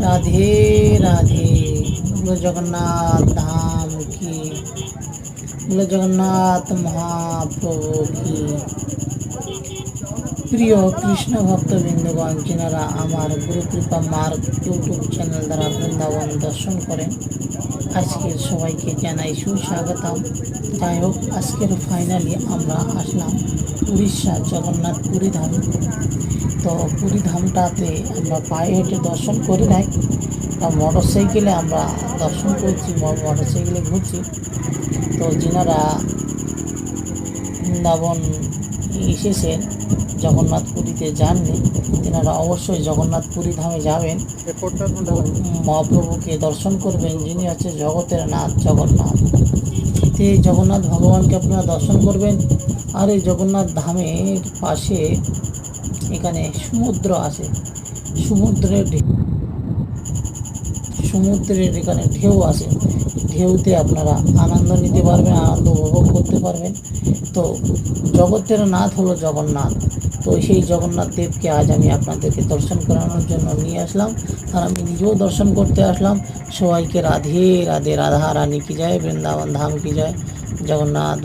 রাধে রাধে। বলো জগন্নাথ ধাম কি, বলো জগন্নাথ মহাপ্রভু কি। প্রিয় কৃষ্ণ ভক্তবৃন্দগণ, যিনারা আমার গুরু কৃপা মার্গ ইউটিউব চ্যানেল দ্বারা বৃন্দাবন দর্শন করেন, আজকের সবাইকে জানাই সুস্বাগতম। যাই হোক, আজকের ফাইনালি আমরা আসলাম উড়িষ্যা জগন্নাথ পুরী ধাম। তো পুরী ধামটাতে আমরা পায়ে হেঁটে দর্শন করি নাই, মোটর সাইকেলে আমরা দর্শন করছি, মোটর সাইকেলে ঘুরছি। তো যিনারা বৃন্দাবন এসেছেন, জগন্নাথ পুরীতে যাননি, তেনারা অবশ্যই জগন্নাথ পুরী ধামে যাবেন, মহাপ্রভুকে দর্শন করবেন, যিনি হচ্ছে জগতের নাথ জগন্নাথ। এই জগন্নাথ ভগবানকে আপনারা দর্শন করবেন। আর এই জগন্নাথ ধামের পাশে এখানে সমুদ্র আছে, সমুদ্রের এখানে ঢেউ আছে, ঢেউতে আপনারা আনন্দ নিতে পারবেন, আনন্দ উপভোগ করতে পারবেন। তো জগতের নাথ হলো জগন্নাথ। তো সেই জগন্নাথ দেবকে আজ আমি আপনাদেরকে দর্শন করানোর জন্য নিয়ে আসলাম, আর আমি নিজেও দর্শন করতে আসলাম। সবাইকে রাধে রাধে। রাধা রানী কি যায়, বৃন্দাবন ধাম কি যায়, জগন্নাথ।